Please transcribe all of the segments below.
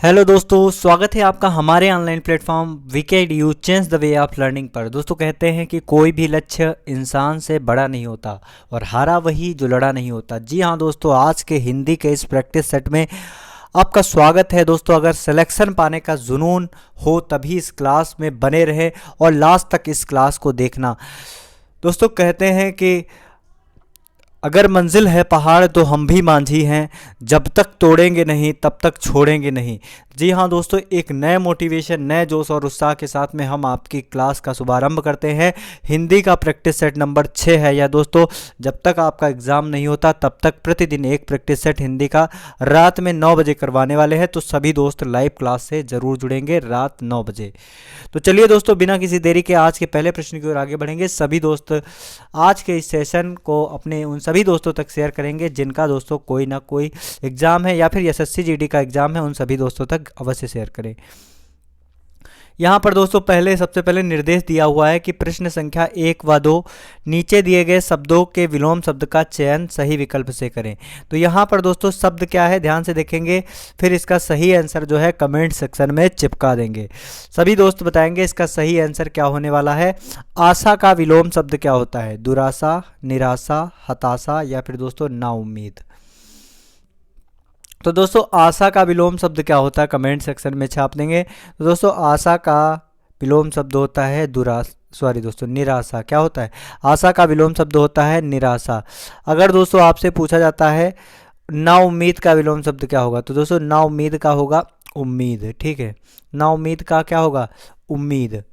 Hello दोस्तों, स्वागत है आपका हमारे ऑनलाइन प्लेटफॉर्म वीकेडयू change the way of learning पर। दोस्तों, कहते हैं कि कोई भी लक्ष्य इंसान से बड़ा नहीं होता और हारा वही जो लड़ा नहीं होता। जी हाँ दोस्तों, आज के हिंदी के इस प्रैक्टिस सेट में आपका स्वागत है। दोस्तों, अगर सिलेक्शन पाने का जुनून हो तभी इस क्लास में बने रहे और लास्ट तक इस क्लास को देखना। दोस्तों, कहते हैं कि अगर मंजिल है पहाड़ तो हम भी मांझी हैं, जब तक तोड़ेंगे नहीं तब तक छोड़ेंगे नहीं। जी हाँ दोस्तों, एक नए मोटिवेशन, नए जोश और उत्साह के साथ में हम आपकी क्लास का शुभारंभ करते हैं। हिंदी का प्रैक्टिस सेट नंबर 6 है यह। दोस्तों, जब तक आपका एग्ज़ाम नहीं होता तब तक प्रतिदिन एक प्रैक्टिस सेट हिंदी का रात में 9 बजे करवाने वाले हैं। तो सभी दोस्त लाइव क्लास से ज़रूर जुड़ेंगे रात 9 बजे। तो चलिए दोस्तों, बिना किसी देरी के आज के पहले प्रश्न की ओर आगे बढ़ेंगे। सभी दोस्त आज के इस सेशन को अपने उन सभी दोस्तों तक शेयर करेंगे जिनका दोस्तों कोई ना कोई एग्ज़ाम है या फिर एसएससी जीडी का एग्ज़ाम है। उन सभी दोस्तों तक अवश्य शेयर करें। यहाँ पर दोस्तों सबसे पहले निर्देश दिया हुआ है कि प्रश्न संख्या 1 व 2 नीचे दिए गए शब्दों के विलोम शब्द का चयन सही विकल्प से करें। तो यहाँ पर दोस्तों शब्द क्या है ध्यान से देखेंगे, फिर इसका सही आंसर जो है कमेंट सेक्शन में चिपका देंगे। सभी दोस्त बताएंगे इसका सही आंसर क्या होने वाला है। आशा का विलोम शब्द क्या होता है? दुराशा, निराशा, हताशा या फिर दोस्तों नाउम्मीद। तो दोस्तों आशा का विलोम शब्द क्या होता है कमेंट सेक्शन में छाप देंगे। तो दोस्तों आशा का विलोम शब्द होता है निराशा। क्या होता है? आशा का विलोम शब्द होता है निराशा। अगर दोस्तों आपसे पूछा जाता है ना उम्मीद का विलोम शब्द क्या होगा, तो दोस्तों ना उम्मीद का होगा उम्मीद। ठीक है, ना उम्मीद का क्या होगा? उम्मीद।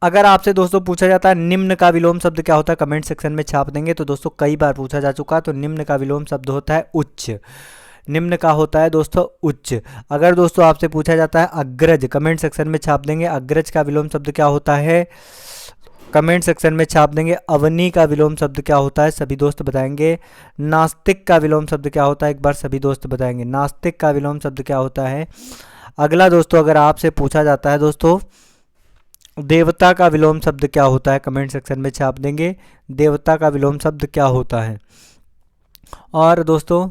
अगर आपसे दोस्तों पूछा जाता है निम्न का विलोम शब्द क्या होता है कमेंट सेक्शन में छाप देंगे। तो दोस्तों कई बार पूछा जा चुका, तो निम्न का विलोम शब्द होता है उच्च। निम्न का होता है दोस्तों उच्च। अगर दोस्तों आपसे पूछा जाता है अग्रज, कमेंट सेक्शन में छाप देंगे अग्रज का विलोम शब्द क्या होता है, कमेंट सेक्शन में छाप देंगे अवनी का विलोम शब्द क्या होता है, सभी दोस्त बताएंगे। नास्तिक का विलोम शब्द क्या होता है, एक बार सभी दोस्त बताएंगे नास्तिक का विलोम शब्द क्या होता है। अगला दोस्तों अगर आपसे पूछा जाता है दोस्तों देवता का विलोम शब्द क्या होता है, कमेंट सेक्शन में छाप देंगे देवता का विलोम शब्द क्या होता है। और दोस्तों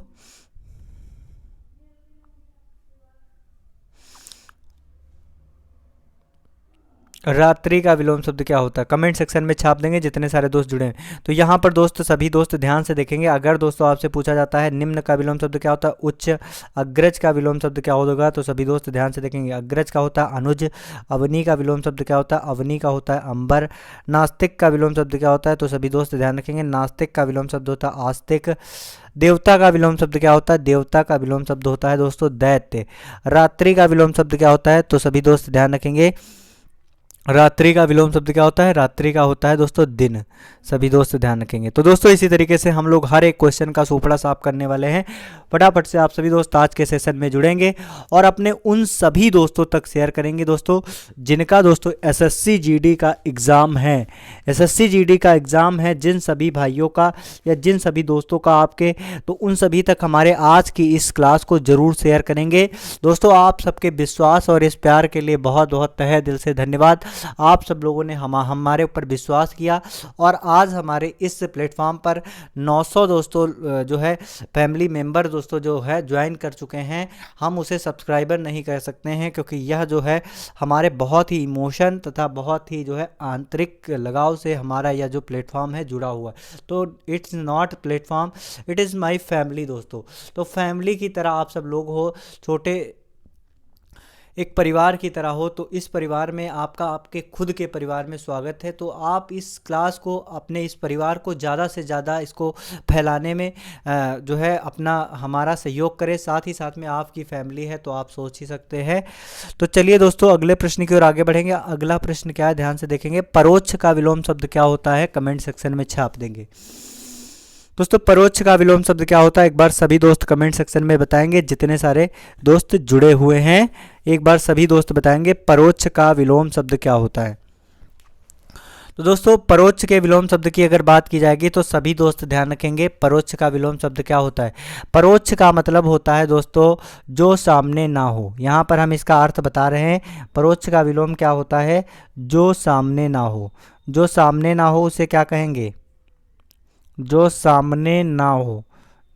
रात्रि का विलोम शब्द क्या होता है कमेंट सेक्शन में छाप देंगे जितने सारे दोस्त जुड़े हैं। तो यहाँ पर दोस्त सभी दोस्त ध्यान से देखेंगे। अगर दोस्तों आपसे पूछा जाता है निम्न का विलोम शब्द क्या होता है उच्च, अग्रज का विलोम शब्द क्या होगा, तो सभी दोस्त ध्यान से देखेंगे अग्रज का होता है अनुज, अवनी का विलोम शब्द क्या होता है, अवनी का होता है अंबर। नास्तिक का विलोम शब्द क्या होता है, तो सभी दोस्त ध्यान रखेंगे नास्तिक का विलोम शब्द होता है आस्तिक। देवता का विलोम शब्द क्या होता है, देवता का विलोम शब्द होता है दोस्तों दैत्य। रात्रि का विलोम शब्द क्या होता है, तो सभी दोस्त ध्यान रखेंगे रात्रि का विलोम शब्द क्या होता है, रात्रि का होता है दोस्तों दिन। सभी दोस्त ध्यान रखेंगे। तो दोस्तों इसी तरीके से हम लोग हर एक क्वेश्चन का सुपड़ा साफ करने वाले हैं। फटाफट से आप सभी दोस्त आज के सेशन में जुड़ेंगे और अपने उन सभी दोस्तों तक शेयर करेंगे दोस्तों जिनका दोस्तों एसएससी जीडी का एग्ज़ाम है। एसएससी जीडी का एग्ज़ाम है जिन सभी भाइयों का या जिन सभी दोस्तों का आपके, तो उन सभी तक हमारे आज की इस क्लास को ज़रूर शेयर करेंगे। दोस्तों आप सबके विश्वास और इस प्यार के लिए बहुत बहुत तहे दिल से धन्यवाद। आप सब लोगों ने हमारे ऊपर विश्वास किया और आज हमारे इस प्लेटफॉर्म पर 900 दोस्तों जो है फैमिली मेंबर दोस्तों जो है ज्वाइन कर चुके हैं। हम उसे सब्सक्राइबर नहीं कह सकते हैं क्योंकि यह जो है हमारे बहुत ही इमोशन तथा बहुत ही जो है आंतरिक लगाव से हमारा यह जो प्लेटफॉर्म है जुड़ा हुआ है। तो it's not platform, it is my family दोस्तों। तो फैमिली की तरह आप सब लोग हो, छोटे एक परिवार की तरह हो। तो इस परिवार में आपके खुद के परिवार में स्वागत है। तो आप इस क्लास को अपने इस परिवार को ज़्यादा से ज़्यादा इसको फैलाने में जो है अपना हमारा सहयोग करें। साथ ही साथ में आपकी फैमिली है तो आप सोच ही सकते हैं। तो चलिए दोस्तों अगले प्रश्न की ओर आगे बढ़ेंगे। अगला प्रश्न क्या है ध्यान से देखेंगे। परोक्ष का विलोम शब्द क्या होता है कमेंट सेक्शन में छाप देंगे। दोस्तों परोक्ष का विलोम शब्द क्या होता है एक बार सभी दोस्त कमेंट सेक्शन में बताएंगे जितने सारे दोस्त जुड़े हुए हैं। एक बार सभी दोस्त बताएंगे परोक्ष का विलोम शब्द क्या होता है। तो दोस्तों परोक्ष के विलोम शब्द की अगर बात की जाएगी तो सभी दोस्त ध्यान रखेंगे परोक्ष का विलोम शब्द क्या होता है। परोक्ष का मतलब होता है दोस्तों जो सामने ना हो। यहाँ पर हम इसका अर्थ बता रहे हैं। परोक्ष का विलोम क्या होता है, जो सामने ना हो। जो सामने ना हो उसे क्या कहेंगे, जो सामने ना हो।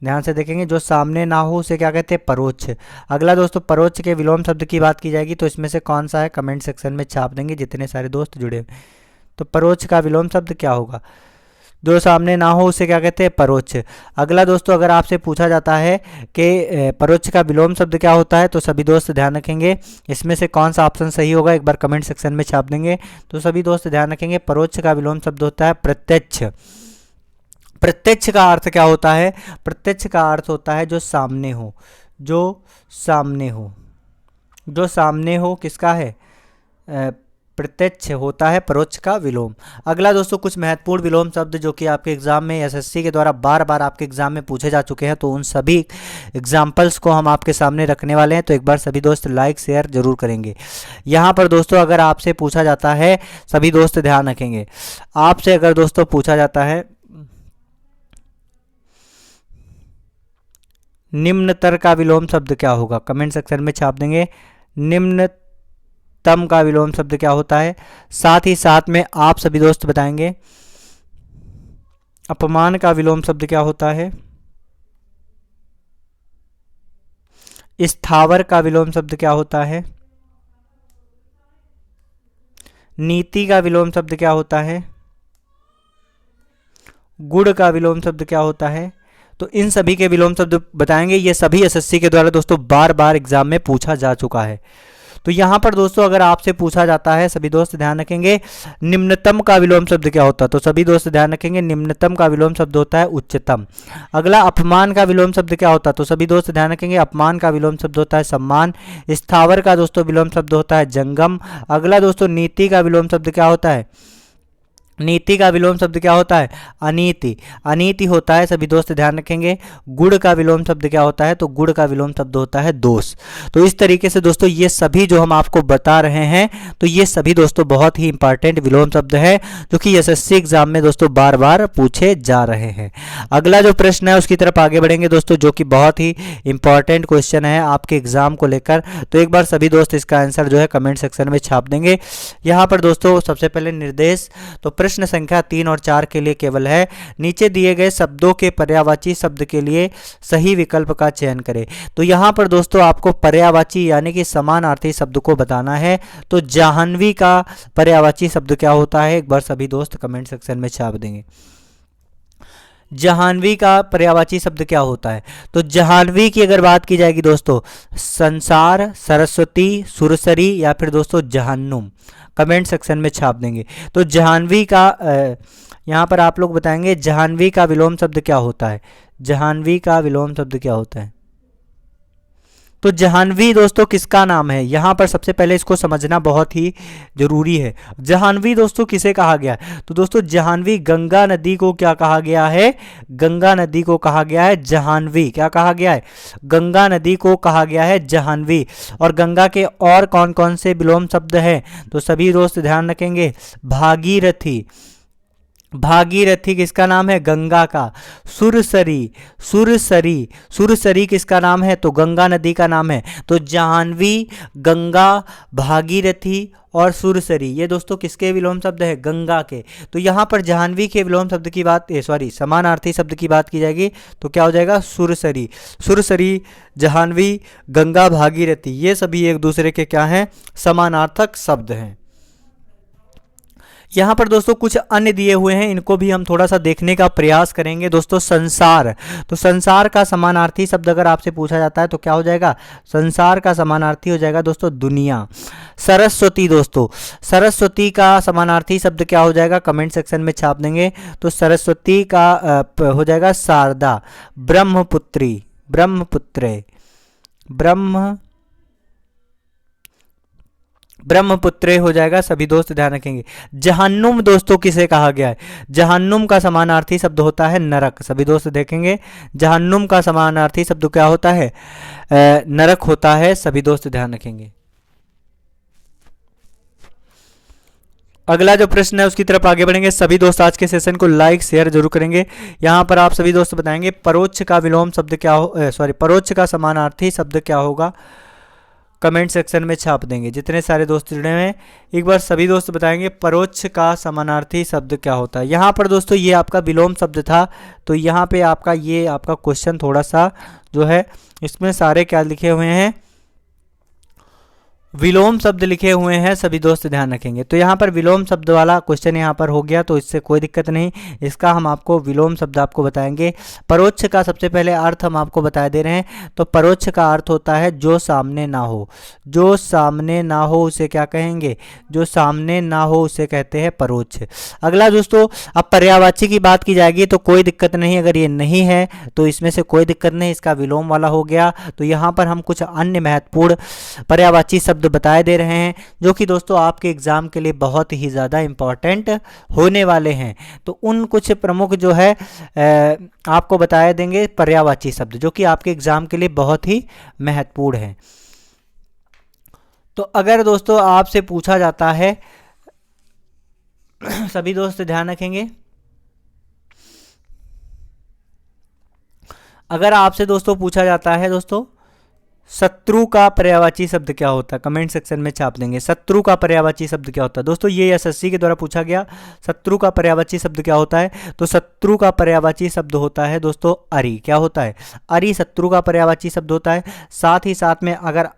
ध्यान से देखेंगे, जो सामने ना हो उसे क्या कहते हैं, परोक्ष। अगला दोस्तों परोक्ष के विलोम शब्द की बात की जाएगी तो इसमें से कौन सा है, कमेंट सेक्शन में छाप देंगे जितने सारे दोस्त जुड़े हैं। तो परोक्ष का विलोम शब्द क्या होगा, जो सामने ना हो उसे क्या कहते हैं, परोक्ष। अगला दोस्तों अगर आपसे पूछा जाता है कि परोक्ष का विलोम शब्द क्या होता है तो सभी दोस्त ध्यान रखेंगे इसमें से कौन सा ऑप्शन सही होगा, एक बार कमेंट सेक्शन में छाप देंगे। तो सभी दोस्त ध्यान रखेंगे, परोक्ष का विलोम शब्द होता है प्रत्यक्ष। प्रत्यक्ष का अर्थ क्या होता है, प्रत्यक्ष का अर्थ होता है जो सामने हो, जो सामने हो, जो सामने हो किसका है, प्रत्यक्ष होता है परोक्ष का विलोम। अगला दोस्तों कुछ महत्वपूर्ण विलोम शब्द जो कि आपके एग्जाम में एसएससी के द्वारा बार बार आपके एग्जाम में पूछे जा चुके हैं, तो उन सभी एग्जाम्पल्स को हम आपके सामने रखने वाले हैं। तो एक बार सभी दोस्त लाइक शेयर जरूर करेंगे। यहाँ पर दोस्तों अगर आपसे पूछा जाता है, सभी दोस्त ध्यान रखेंगे, आपसे अगर दोस्तों पूछा जाता है निम्नतर का विलोम शब्द क्या होगा, कमेंट सेक्शन में छाप देंगे। निम्नतम का विलोम शब्द क्या होता है, साथ ही साथ में आप सभी दोस्त बताएंगे अपमान का विलोम शब्द क्या होता है, स्थावर का विलोम शब्द क्या होता है, नीति का विलोम शब्द क्या होता है, गुण का विलोम शब्द क्या होता है। तो इन सभी के विलोम शब्द बताएंगे। ये सभी एसएससी के द्वारा दोस्तों बार बार एग्जाम में पूछा जा चुका है। तो यहाँ पर दोस्तों अगर आपसे पूछा जाता है, सभी दोस्त ध्यान रखेंगे, निम्नतम का विलोम शब्द क्या होता है, तो सभी दोस्त ध्यान रखेंगे निम्नतम का विलोम शब्द होता है उच्चतम। अगला अपमान का विलोम शब्द क्या होता है, तो सभी दोस्त ध्यान रखेंगे अपमान का विलोम शब्द होता है सम्मान। स्थावर का दोस्तों विलोम शब्द होता है जंगम। अगला दोस्तों नीति का विलोम शब्द क्या होता है, नीति का विलोम शब्द क्या होता है, अनीति। अनीति होता है, सभी दोस्त ध्यान रखेंगे। गुण का विलोम शब्द क्या होता है, तो गुण का विलोम शब्द होता है दोष। तो इस तरीके से दोस्तों ये सभी जो हम आपको बता रहे हैं, तो ये सभी दोस्तों बहुत ही इंपॉर्टेंट विलोम शब्द है जो कि एसएससी एग्जाम में दोस्तों बार बार पूछे जा रहे हैं। अगला जो प्रश्न है उसकी तरफ आगे बढ़ेंगे दोस्तों, जो कि बहुत ही इंपॉर्टेंट क्वेश्चन है आपके एग्जाम को लेकर। तो एक बार सभी दोस्त इसका आंसर जो है कमेंट सेक्शन में छाप देंगे। यहाँ पर दोस्तों सबसे पहले निर्देश, तो प्रश्न संख्या 3 और 4 के लिए केवल है, नीचे दिए गए शब्दों के पर्यायवाची शब्द के लिए सही विकल्प का चयन करें। तो यहाँ पर दोस्तों आपको पर्यायवाची यानी कि समानार्थी शब्द को बताना है। तो जाह्नवी का पर्यायवाची शब्द क्या होता है, एक बार सभी दोस्त कमेंट सेक्शन में छाप देंगे। जाह्नवी का पर्यायवाची शब्द क्या होता है, तो जाह्नवी की अगर बात की जाएगी दोस्तों, संसार, सरस्वती, सुरसरी या फिर दोस्तों जहन्नुम, कमेंट सेक्शन में छाप देंगे। तो जाह्नवी का यहाँ पर आप लोग बताएंगे जाह्नवी का विलोम शब्द क्या होता है, जाह्नवी का विलोम शब्द क्या होता है। तो जाह्नवी दोस्तों किसका नाम है, यहाँ पर सबसे पहले इसको समझना बहुत ही जरूरी है। जाह्नवी दोस्तों किसे कहा गया है, तो दोस्तों जाह्नवी गंगा नदी को क्या कहा गया है, गंगा नदी को कहा गया है जाह्नवी। क्या कहा गया है, गंगा नदी को कहा गया है जाह्नवी। और गंगा के और कौन कौन से विलोम शब्द हैं, तो सभी दोस्त ध्यान रखेंगे, भागीरथी, भागीरथी किसका नाम है, गंगा का। सुरसरी, सुरसरी, सुरसरी किसका नाम है, तो गंगा नदी का नाम है। तो जाह्नवी, गंगा, भागीरथी और सुरसरी ये दोस्तों किसके विलोम शब्द है, गंगा के। तो यहाँ पर जाह्नवी के विलोम शब्द की बात समानार्थी शब्द की बात की जाएगी तो क्या हो जाएगा, सुरसरी। सुरसरी, जाह्नवी, गंगा, भागीरथी ये सभी एक दूसरे के क्या हैं, समानार्थक शब्द हैं। यहाँ पर दोस्तों कुछ अन्य दिए हुए हैं, इनको भी हम थोड़ा सा देखने का प्रयास करेंगे दोस्तों। संसार, तो संसार का समानार्थी शब्द अगर आपसे पूछा जाता है तो क्या हो जाएगा, संसार का समानार्थी हो जाएगा दोस्तों दुनिया। सरस्वती दोस्तों, सरस्वती का समानार्थी शब्द क्या हो जाएगा, कमेंट सेक्शन में छाप देंगे। तो सरस्वती का हो जाएगा शारदा। ब्रह्मपुत्री, ब्रह्मपुत्रे, ब्रह्मपुत्रे हो जाएगा, सभी दोस्त ध्यान रखेंगे। जहन्नुम दोस्तों किसे कहा गया है, जहन्नुम का समानार्थी शब्द होता है नरक। सभी दोस्त देखेंगे जहन्नुम का समानार्थी शब्द क्या होता है, नरक होता है, सभी दोस्त ध्यान रखेंगे। अगला जो प्रश्न है उसकी तरफ आगे बढ़ेंगे। सभी दोस्त आज के सेशन को लाइक शेयर जरूर करेंगे। यहाँ पर आप सभी दोस्त बताएंगे परोक्ष का विलोम शब्द क्या हो, परोक्ष का समानार्थी शब्द क्या होगा। कमेंट सेक्शन में छाप देंगे जितने सारे दोस्त जुड़े हैं। एक बार सभी दोस्त बताएंगे परोक्ष का समानार्थी शब्द क्या होता है। यहाँ पर दोस्तों ये आपका विलोम शब्द था, तो यहाँ पे आपका ये आपका क्वेश्चन थोड़ा सा जो है इसमें सारे क्या लिखे हुए हैं, विलोम शब्द लिखे हुए हैं, सभी दोस्त ध्यान रखेंगे। तो यहाँ पर विलोम शब्द वाला क्वेश्चन यहाँ पर हो गया, तो इससे कोई दिक्कत नहीं, इसका हम आपको विलोम शब्द आपको बताएंगे। परोक्ष का सबसे पहले अर्थ हम आपको बता दे रहे हैं। तो परोक्ष का अर्थ होता है जो सामने ना हो, जो सामने ना हो उसे क्या कहेंगे, जो सामने ना हो उसे कहते हैं परोक्ष। अगला दोस्तों अब पर्यायवाची की बात की जाएगी तो कोई दिक्कत नहीं, अगर ये नहीं है तो इसमें से कोई दिक्कत नहीं, इसका विलोम वाला हो गया। तो यहाँ पर हम कुछ अन्य महत्वपूर्ण पर्यायवाची शब्द बताए दे रहे हैं जो कि दोस्तों आपके एग्जाम के लिए बहुत ही ज़्यादा इंपॉर्टेंट होने वाले हैं। तो उन कुछ प्रमुख जो है आपको बताए देंगे पर्यायवाची शब्द जो कि आपके एग्जाम के लिए बहुत ही महत्वपूर्ण हैं। तो अगर दोस्तों आपसे पूछा जाता है, सभी दोस्त ध्यान रखेंगे, अगर आपसे दोस्तों पूछा जाता है दोस्तों शत्रु का पर्यायवाची शब्द क्या होता है, कमेंट सेक्शन में छाप देंगे शत्रु का पर्यायवाची शब्द क्या होता है। दोस्तों ये एसएससी के द्वारा पूछा गया, शत्रु का पर्यायवाची शब्द क्या होता है। तो शत्रु का पर्यायवाची शब्द होता है दोस्तों अरि। क्या होता है, अरि शत्रु का पर्यायवाची शब्द होता है। साथ ही साथ में अगर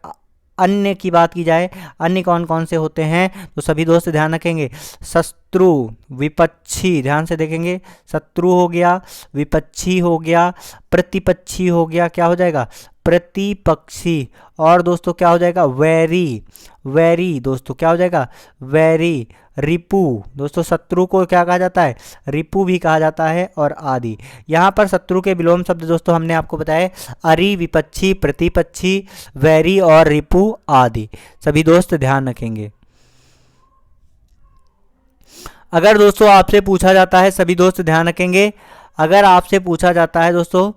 अन्य की बात की जाए, अन्य कौन कौन से होते हैं तो सभी दोस्त ध्यान रखेंगे, शत्रु, विपक्षी, ध्यान से देखेंगे, शत्रु हो गया, विपक्षी हो गया, प्रतिपक्षी हो गया, क्या हो जाएगा प्रतिपक्षी, और दोस्तों क्या हो जाएगा वैरी, वैरी दोस्तों क्या हो जाएगा वैरी, रिपु दोस्तों शत्रु को क्या कहा जाता है, रिपु भी कहा जाता है, और आदि। यहाँ पर शत्रु के विलोम शब्द दोस्तों हमने आपको बताए अरि, विपक्षी, प्रतिपक्षी, वैरी और रिपु आदि। सभी दोस्त ध्यान रखेंगे। अगर दोस्तों आपसे पूछा जाता है, सभी दोस्त ध्यान रखेंगे, अगर आपसे पूछा जाता है दोस्तों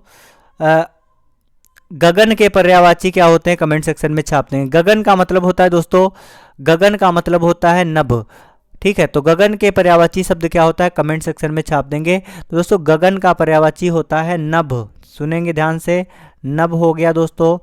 गगन के पर्यायवाची क्या होते हैं, कमेंट सेक्शन में छाप देंगे। गगन का मतलब होता है दोस्तों, गगन का मतलब होता है नभ, ठीक है। तो गगन के पर्यायवाची शब्द क्या होता है, कमेंट सेक्शन में छाप देंगे। तो दोस्तों गगन का पर्यायवाची होता है नभ, सुनेंगे ध्यान से, नभ हो गया दोस्तों,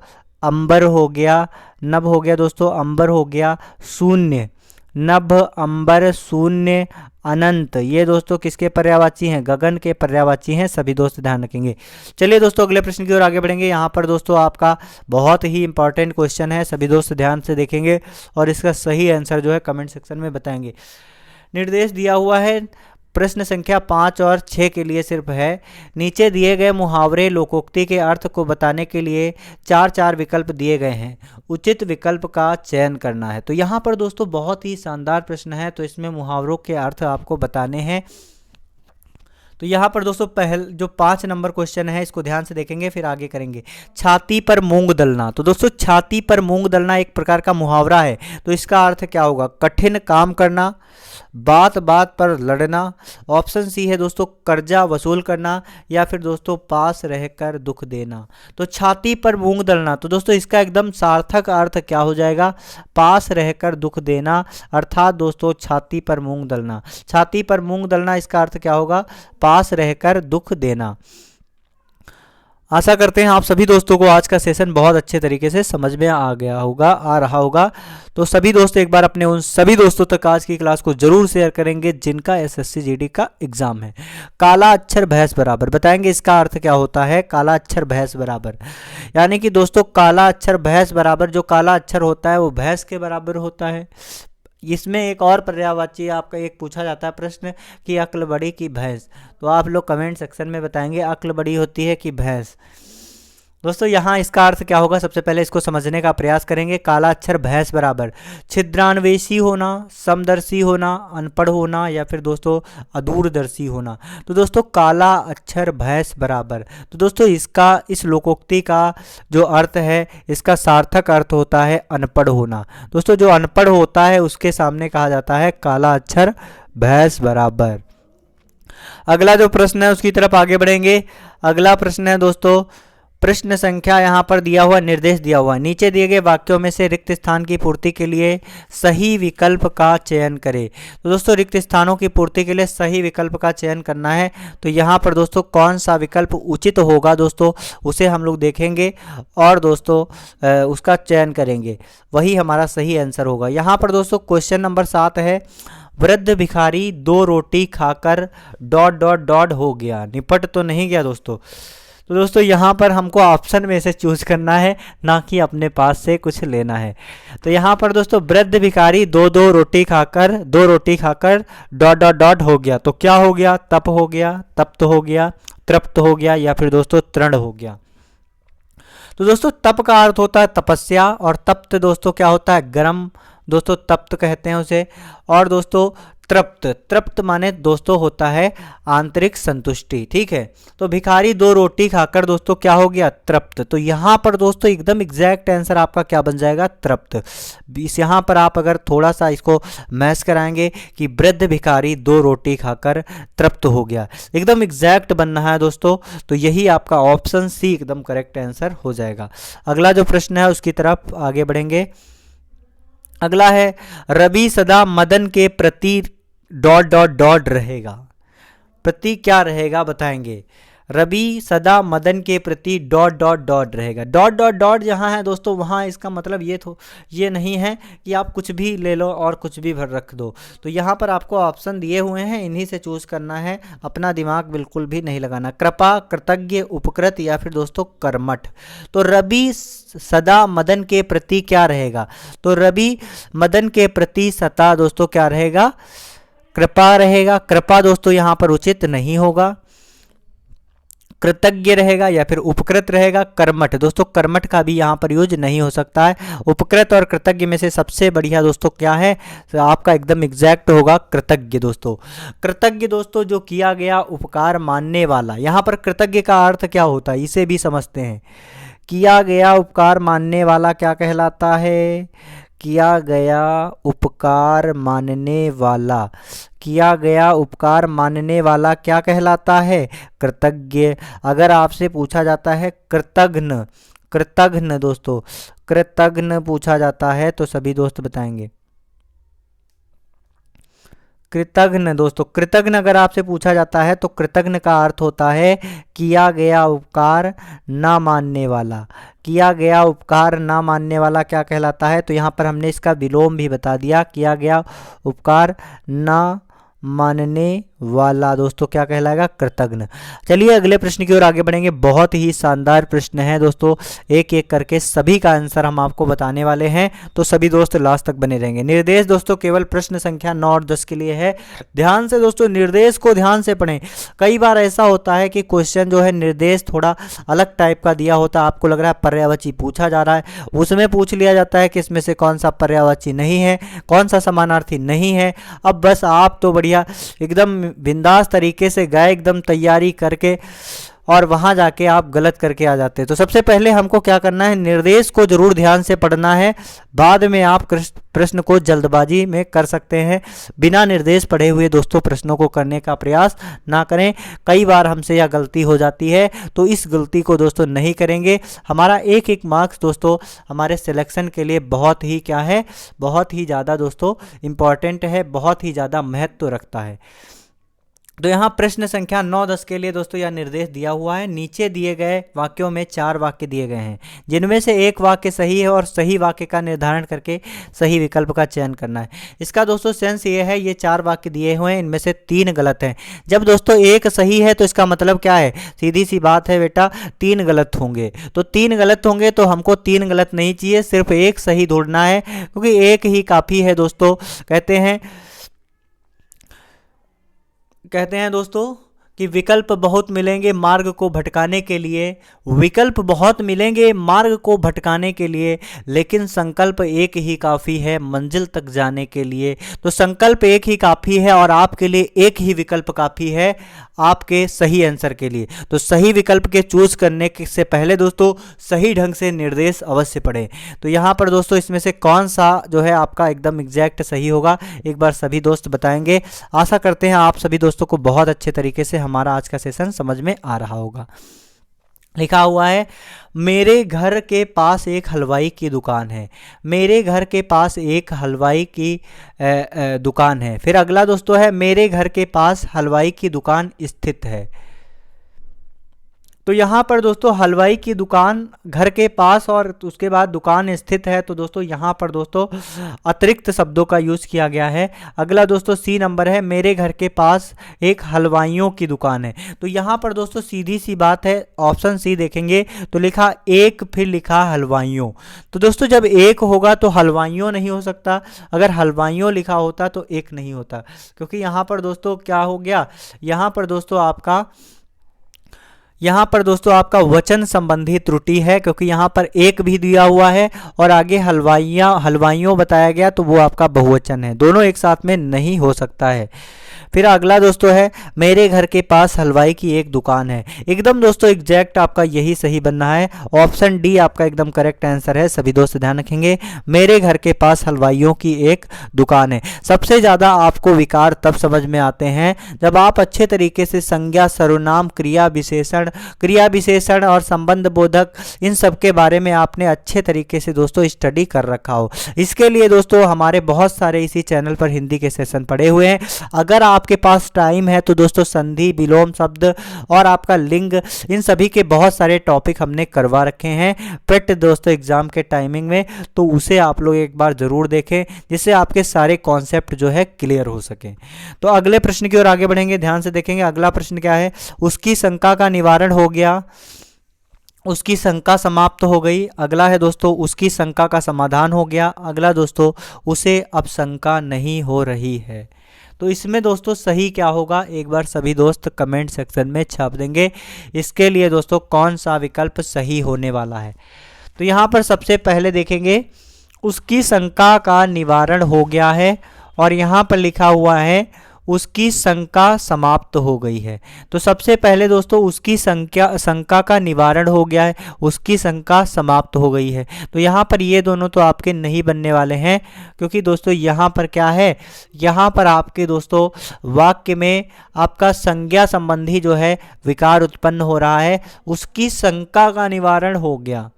अंबर हो गया, नभ हो गया दोस्तों, अंबर हो गया, शून्य, नभ, अंबर, शून्य, अनंत, ये दोस्तों किसके पर्यायवाची हैं, गगन के पर्यायवाची हैं। सभी दोस्त ध्यान रखेंगे। चलिए दोस्तों अगले प्रश्न की ओर आगे बढ़ेंगे। यहाँ पर दोस्तों आपका बहुत ही इंपॉर्टेंट क्वेश्चन है, सभी दोस्त ध्यान से देखेंगे और इसका सही आंसर जो है कमेंट सेक्शन में बताएंगे। निर्देश दिया हुआ है, प्रश्न संख्या 5 और 6 के लिए सिर्फ है। नीचे दिए गए मुहावरे लोकोक्ति के अर्थ को बताने के लिए 4 विकल्प दिए गए हैं, उचित विकल्प का चयन करना है। तो यहाँ पर दोस्तों बहुत ही शानदार प्रश्न है, तो इसमें मुहावरों के अर्थ आपको बताने हैं। तो यहाँ पर दोस्तों पहल जो 5 नंबर क्वेश्चन है इसको ध्यान से देखेंगे फिर आगे करेंगे। छाती पर मूंग दलना, तो दोस्तों छाती पर मूंग दलना एक प्रकार का मुहावरा है, तो इसका अर्थ क्या होगा, कठिन काम करना, बात बात पर लड़ना, ऑप्शन सी है दोस्तों कर्जा वसूल करना, या फिर दोस्तों पास रहकर दुख देना। तो छाती पर मूंग दलना, तो दोस्तों इसका एकदम सार्थक अर्थ क्या हो जाएगा, पास रहकर दुख देना, अर्थात दोस्तों छाती पर मूंग दलना, छाती पर मूंग दलना इसका अर्थ क्या होगा, पास रहकर दुख देना। आशा करते हैं आप सभी दोस्तों को आज का सेशन बहुत अच्छे तरीके से समझ में आ रहा होगा। तो सभी दोस्त एक बार अपने उन सभी दोस्तों तक आज की क्लास को जरूर शेयर करेंगे जिनका एसएससी जीडी का एग्जाम है। काला अक्षर भैंस बराबर, बताएंगे इसका अर्थ क्या होता है, काला अक्षर भैंस बराबर, यानी कि दोस्तों काला अक्षर भैंस बराबर, जो काला अक्षर होता है वो भैंस के बराबर होता है। इसमें एक और पर्यायवाची आपका एक पूछा जाता है प्रश्न कि अक्ल बड़ी की भैंस, तो आप लोग कमेंट सेक्शन में बताएंगे अक्ल बड़ी होती है कि भैंस। दोस्तों यहाँ इसका अर्थ क्या होगा, सबसे पहले इसको समझने का प्रयास करेंगे। काला अक्षर भैंस बराबर छिद्रान्वेषी होना, समदर्शी होना, अनपढ़ होना, या फिर दोस्तों अदूरदर्शी होना। तो दोस्तों काला अक्षर भैंस बराबर, तो दोस्तों इसका इस लोकोक्ति का जो अर्थ है इसका सार्थक अर्थ होता है अनपढ़ होना। दोस्तों जो अनपढ़ होता है उसके सामने कहा जाता है काला अक्षर भैंस बराबर। अगला जो प्रश्न है उसकी तरफ आगे बढ़ेंगे। अगला प्रश्न है दोस्तों प्रश्न संख्या यहाँ पर दिया हुआ, निर्देश दिया हुआ, नीचे दिए गए वाक्यों में से रिक्त स्थान की पूर्ति के लिए सही विकल्प का चयन करें। तो दोस्तों रिक्त स्थानों की पूर्ति के लिए सही विकल्प का चयन करना है। तो यहाँ पर दोस्तों कौन सा विकल्प उचित होगा दोस्तों, उसे हम लोग देखेंगे और दोस्तों उसका चयन करेंगे, वही हमारा सही आंसर होगा। यहाँ पर दोस्तों क्वेश्चन नंबर 7 है, वृद्ध भिखारी 2 रोटी खाकर ... हो गया, निपट तो नहीं गया दोस्तों। तो दोस्तों यहाँ पर हमको ऑप्शन में से चूज करना है, ना कि अपने पास से कुछ लेना है। तो यहाँ पर दोस्तों वृद्ध भिखारी दो रोटी खाकर ... हो गया, तो क्या हो गया, तप हो गया, तप्त हो गया, तृप्त हो गया, या फिर दोस्तों तृण हो गया। तो दोस्तों तप का अर्थ होता है तपस्या, और तप्त दोस्तों क्या होता है, गर्म, दोस्तों तप्त कहते हैं उसे। और दोस्तों तृप्त माने दोस्तों होता है आंतरिक संतुष्टि, ठीक है। तो भिखारी 2 रोटी खाकर दोस्तों क्या हो गया, तृप्त। तो यहाँ पर दोस्तों एकदम एग्जैक्ट आंसर आपका क्या बन जाएगा, तृप्त। इस यहाँ पर आप अगर थोड़ा सा इसको मैच कराएंगे कि वृद्ध भिखारी 2 रोटी खाकर तृप्त हो गया, एकदम एग्जैक्ट बनना है दोस्तों। तो यही आपका ऑप्शन सी एकदम करेक्ट आंसर हो जाएगा। अगला जो प्रश्न है उसकी तरफ आगे बढ़ेंगे। अगला है, रवि सदा मदन के प्रति ... रहेगा। प्रति क्या रहेगा बताएंगे। रवि सदा मदन के प्रति ... रहेगा। जहाँ है दोस्तों वहाँ इसका मतलब ये नहीं है कि आप कुछ भी ले लो और कुछ भी भर रख दो। तो यहाँ पर आपको ऑप्शन दिए हुए हैं, इन्हीं से चूज करना है, अपना दिमाग बिल्कुल भी नहीं लगाना। कृपा, कृतज्ञ, उपकृत, या फिर दोस्तों कर्मठ। तो रवि सदा मदन के प्रति क्या रहेगा, तो रवि मदन के प्रति सदा दोस्तों क्या रहेगा, कृपा रहेगा। कृपा दोस्तों यहाँ पर उचित नहीं होगा। कृतज्ञ रहेगा या फिर उपकृत रहेगा। कर्मठ, दोस्तों कर्मठ का भी यहाँ पर यूज नहीं हो सकता है। उपकृत और कृतज्ञ में से सबसे बढ़िया दोस्तों क्या है, तो आपका एकदम एग्जैक्ट होगा कृतज्ञ दोस्तों। कृतज्ञ दोस्तों जो किया गया उपकार मानने वाला। यहाँ पर कृतज्ञ का अर्थ क्या होता है इसे भी समझते हैं। किया गया उपकार मानने वाला क्या कहलाता है, किया गया उपकार मानने वाला। किया गया उपकार मानने वाला क्या कहलाता है, कृतज्ञ। अगर आपसे पूछा जाता है कृतघ्न, कृतघ्न दोस्तों, कृतघ्न पूछा जाता है तो सभी दोस्त बताएंगे कृतघ्न दोस्तों। कृतघ्न अगर आपसे पूछा जाता है तो कृतघ्न का अर्थ होता है किया गया उपकार ना मानने वाला। किया गया उपकार ना मानने वाला क्या कहलाता है, तो यहाँ पर हमने इसका विलोम भी बता दिया। किया गया उपकार ना मानने वाला दोस्तों क्या कहलाएगा, कृतघ्न। चलिए अगले प्रश्न की ओर आगे बढ़ेंगे। बहुत ही शानदार प्रश्न है दोस्तों, एक एक करके सभी का आंसर हम आपको बताने वाले हैं, तो सभी दोस्त लास्ट तक बने रहेंगे। निर्देश दोस्तों केवल प्रश्न संख्या 9 और 10 के लिए है। ध्यान से दोस्तों निर्देश को ध्यान से पढ़ें। कई बार ऐसा होता है कि क्वेश्चन जो है निर्देश थोड़ा अलग टाइप का दिया होता है, आपको लग रहा है पर्यायवाची पूछा जा रहा है, उसमें पूछ लिया जाता है कि इसमें से कौन सा पर्यायवाची नहीं है, कौन सा समानार्थी नहीं है। अब बस आप तो बढ़िया एकदम बिंदास तरीके से गए, एकदम तैयारी करके, और वहां जाके आप गलत करके आ जाते हैं। तो सबसे पहले हमको क्या करना है, निर्देश को जरूर ध्यान से पढ़ना है। बाद में आप प्रश्न को जल्दबाजी में कर सकते हैं। बिना निर्देश पढ़े हुए दोस्तों प्रश्नों को करने का प्रयास ना करें। कई बार हमसे यह गलती हो जाती है, तो इस गलती को दोस्तों नहीं करेंगे। हमारा एक एक मार्क्स दोस्तों हमारे सिलेक्शन के लिए बहुत ही क्या है, बहुत ही ज़्यादा दोस्तों इम्पॉर्टेंट है, बहुत ही ज़्यादा महत्व रखता है। तो यहाँ प्रश्न संख्या 9-10 के लिए दोस्तों यह निर्देश दिया हुआ है। नीचे दिए गए वाक्यों में 4 वाक्य दिए गए हैं, जिनमें से एक वाक्य सही है, और सही वाक्य का निर्धारण करके सही विकल्प का चयन करना है। इसका दोस्तों सेंस ये है, ये 4 वाक्य दिए हुए हैं, इनमें से 3 गलत हैं। जब दोस्तों एक सही है तो इसका मतलब क्या है, सीधी सी बात है बेटा, 3 गलत होंगे। तो 3 गलत होंगे तो हमको 3 गलत नहीं चाहिए, सिर्फ एक सही ढूंढना है, क्योंकि एक ही काफ़ी है दोस्तों। कहते हैं दोस्तों कि विकल्प बहुत मिलेंगे मार्ग को भटकाने के लिए, विकल्प बहुत मिलेंगे मार्ग को भटकाने के लिए, लेकिन संकल्प एक ही काफ़ी है मंजिल तक जाने के लिए। तो संकल्प एक ही काफ़ी है और आपके लिए एक ही विकल्प काफ़ी है आपके सही आंसर के लिए। तो सही विकल्प के चूज करने से पहले दोस्तों सही ढंग से निर्देश अवश्य पढ़ें। तो यहाँ पर दोस्तों इसमें से कौन सा जो है आपका एकदम एग्जैक्ट सही होगा, एक बार सभी दोस्त बताएंगे। आशा करते हैं आप सभी दोस्तों को बहुत अच्छे तरीके से हमारा आज का सेशन समझ में आ रहा होगा। लिखा हुआ है मेरे घर के पास एक हलवाई की दुकान है। मेरे घर के पास एक हलवाई की दुकान है। फिर अगला दोस्तों है मेरे घर के पास हलवाई की दुकान स्थित है। तो यहाँ पर दोस्तों हलवाई की दुकान घर के पास और उसके बाद दुकान स्थित है, तो दोस्तों यहाँ पर दोस्तों अतिरिक्त शब्दों का यूज़ किया गया है। अगला दोस्तों सी नंबर है मेरे घर के पास एक हलवाइयों की दुकान है। तो यहाँ पर दोस्तों सीधी सी बात है, ऑप्शन सी देखेंगे तो लिखा एक, फिर लिखा हलवाइयों। तो दोस्तों जब एक होगा तो हलवाइयों नहीं हो सकता, अगर हलवाइयों लिखा होता तो एक नहीं होता, क्योंकि यहाँ पर दोस्तों क्या हो गया, यहाँ पर दोस्तों आपका वचन संबंधी त्रुटि है, क्योंकि यहाँ पर एक भी दिया हुआ है और आगे हलवाइयों बताया गया, तो वो आपका बहुवचन है, दोनों एक साथ में नहीं हो सकता है। फिर अगला दोस्तों है मेरे घर के पास हलवाई की एक दुकान है। एकदम दोस्तों एग्जैक्ट आपका यही सही बनना है, ऑप्शन डी आपका एकदम करेक्ट आंसर है। सभी दोस्त ध्यान रखेंगे, मेरे घर के पास हलवाइयों की एक दुकान है। सबसे ज़्यादा आपको विकार तब समझ में आते हैं जब आप अच्छे तरीके से संज्ञा, सर्वनाम, क्रिया विशेषण और संबंध बोधक, इन सब के बारे में आपने अच्छे तरीके से दोस्तों स्टडी कर रखा हो। इसके लिए दोस्तों हमारे बहुत सारे इसी चैनल पर हिंदी के सेशन पड़े हुए हैं। अगर आपके पास टाइम है तो दोस्तों संधि, विलोम शब्द और आपका लिंग, इन सभी के बहुत सारे टॉपिक हमने करवा रखे हैं पेट दोस्तों एग्जाम के टाइमिंग में, तो उसे आप लोग एक बार जरूर देखें, जिससे आपके सारे कॉन्सेप्ट जो है क्लियर हो सके। तो अगले प्रश्न की ओर आगे बढ़ेंगे, ध्यान से देखेंगे। अगला प्रश्न क्या है, उसकी शंका का निवारण हो गया, उसकी शंका समाप्त हो गई। अगला है दोस्तों उसकी शंका का समाधान हो गया। अगला दोस्तों उसे अब शंका नहीं हो रही है। तो इसमें दोस्तों सही क्या होगा, एक बार सभी दोस्त कमेंट सेक्शन में छाप देंगे इसके लिए दोस्तों कौन सा विकल्प सही होने वाला है। तो यहाँ पर सबसे पहले देखेंगे उसकी शंका का निवारण हो गया है और यहाँ पर लिखा हुआ है उसकी शंका समाप्त हो गई है। तो सबसे पहले दोस्तों उसकी शंका का निवारण हो गया है, उसकी शंका समाप्त हो गई है। तो यहाँ पर ये दोनों तो आपके नहीं बनने वाले हैं, क्योंकि दोस्तों यहाँ पर क्या है, यहाँ पर आपके दोस्तों वाक्य में आपका संज्ञा संबंधी जो है विकार उत्पन्न हो रहा है, उसकी शंका का निवारण हो गया।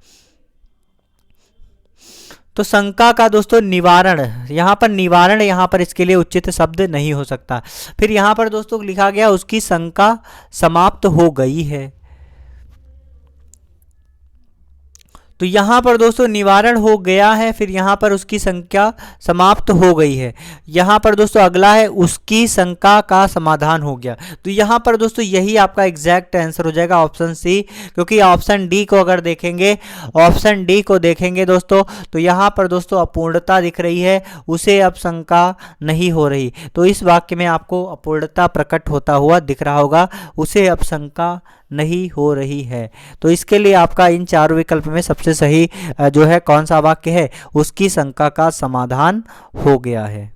तो शंका का दोस्तों निवारण, यहाँ पर निवारण, यहाँ पर इसके लिए उचित शब्द नहीं हो सकता। फिर यहाँ पर दोस्तों लिखा गया उसकी शंका समाप्त हो गई है। तो यहाँ पर दोस्तों निवारण हो गया है, फिर यहाँ पर उसकी शंका समाप्त हो गई है। यहाँ पर दोस्तों अगला है उसकी शंका का समाधान हो गया। तो यहाँ पर दोस्तों यही आपका एग्जैक्ट आंसर हो जाएगा, ऑप्शन सी, क्योंकि ऑप्शन डी को अगर देखेंगे, ऑप्शन डी को देखेंगे दोस्तों, तो यहाँ पर दोस्तों अपूर्णता दिख रही है, उसे अब शंका नहीं हो रही। तो इस वाक्य में आपको अपूर्णता प्रकट होता हुआ दिख रहा होगा, उसे अब शंका नहीं हो रही है। तो इसके लिए आपका इन चारों विकल्प में सबसे सही जो है कौन सा वाक्य है, उसकी शंका का समाधान हो गया है।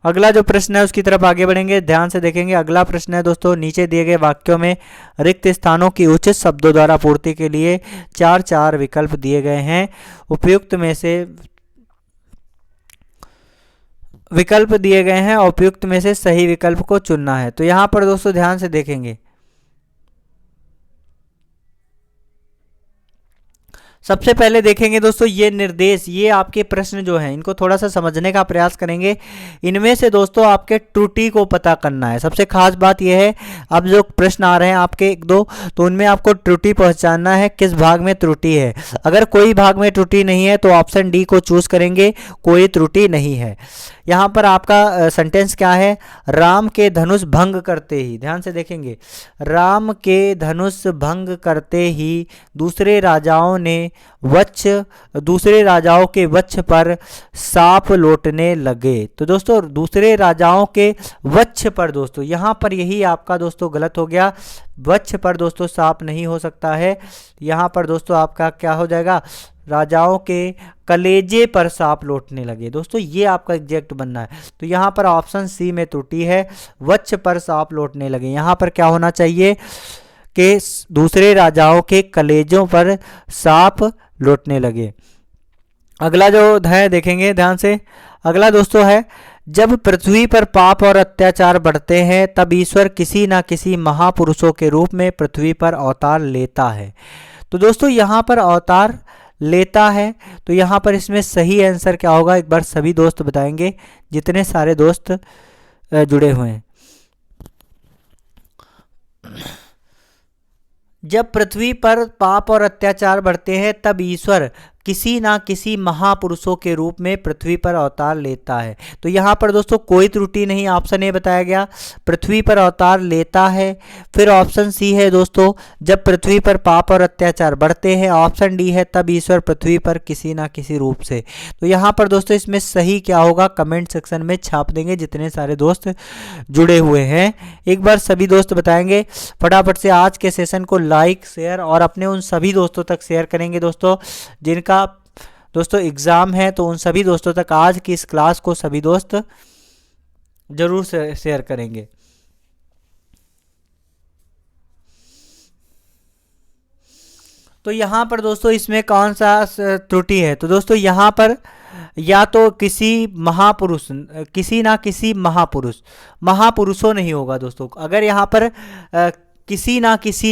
अगला जो प्रश्न है उसकी तरफ आगे बढ़ेंगे, ध्यान से देखेंगे। अगला प्रश्न है दोस्तों नीचे दिए गए वाक्यों में रिक्त स्थानों की उचित शब्दों द्वारा पूर्ति के लिए 4 विकल्प दिए गए हैं। उपयुक्त में से विकल्प दिए गए हैं, उपयुक्त में से सही विकल्प को चुनना है। तो यहाँ पर दोस्तों ध्यान से देखेंगे, सबसे पहले देखेंगे दोस्तों ये निर्देश, ये आपके प्रश्न जो हैं इनको थोड़ा सा समझने का प्रयास करेंगे। इनमें से दोस्तों आपके त्रुटि को पता करना है। सबसे खास बात यह है, अब जो प्रश्न आ रहे हैं आपके 1-2, तो उनमें आपको त्रुटि पहचानना है, किस भाग में त्रुटि है। अगर कोई भाग में त्रुटि नहीं है तो ऑप्शन डी को चूज करेंगे, कोई त्रुटि नहीं है। यहाँ पर आपका सेंटेंस क्या है, राम के धनुष भंग करते ही, ध्यान से देखेंगे, राम के धनुष भंग करते ही दूसरे राजाओं के वक्ष पर सांप लौटने लगे। तो दोस्तों दूसरे राजाओं के वक्ष पर, दोस्तों यहाँ पर यही आपका दोस्तों गलत हो गया, वक्ष पर दोस्तों सांप नहीं हो सकता है। यहाँ पर दोस्तों आपका क्या हो जाएगा, राजाओं के कलेजे पर सांप लौटने लगे। दोस्तों ये आपका एग्जैक्ट बनना है। तो यहाँ पर ऑप्शन सी में त्रुटि है, वक्ष पर सांप लौटने लगे। यहाँ पर क्या होना चाहिए कि दूसरे राजाओं के कलेजों पर सांप लौटने लगे। अगला जो है देखेंगे ध्यान से। अगला दोस्तों है, जब पृथ्वी पर पाप और अत्याचार बढ़ते हैं तब ईश्वर किसी ना किसी महापुरुषों के रूप में पृथ्वी पर अवतार लेता है। तो दोस्तों यहाँ पर अवतार लेता है, तो यहाँ पर इसमें सही आंसर क्या होगा, एक बार सभी दोस्त बताएंगे जितने सारे दोस्त जुड़े हुए हैं। जब पृथ्वी पर पाप और अत्याचार बढ़ते हैं तब ईश्वर किसी ना किसी महापुरुषों के रूप में पृथ्वी पर अवतार लेता है। तो यहाँ पर दोस्तों कोई त्रुटि नहीं, ऑप्शन ए बताया गया, पृथ्वी पर अवतार लेता है। फिर ऑप्शन सी है दोस्तों, जब पृथ्वी पर पाप और अत्याचार बढ़ते हैं। ऑप्शन डी है, तब ईश्वर पृथ्वी पर किसी ना किसी रूप से। तो यहाँ पर दोस्तों इसमें सही क्या होगा, कमेंट सेक्शन में छाप देंगे जितने सारे दोस्त जुड़े हुए हैं। एक बार सभी दोस्त बताएंगे। फटाफट से आज के सेशन को लाइक शेयर और अपने उन सभी दोस्तों तक शेयर करेंगे दोस्तों जिनका दोस्तों एग्ज़ाम है, तो उन सभी दोस्तों तक आज की इस क्लास को सभी दोस्त जरूर शेयर करेंगे। तो यहाँ पर दोस्तों इसमें कौन सा त्रुटि है, तो दोस्तों यहाँ पर या तो किसी महापुरुष, किसी ना किसी महापुरुषों नहीं होगा दोस्तों। अगर यहाँ पर किसी ना किसी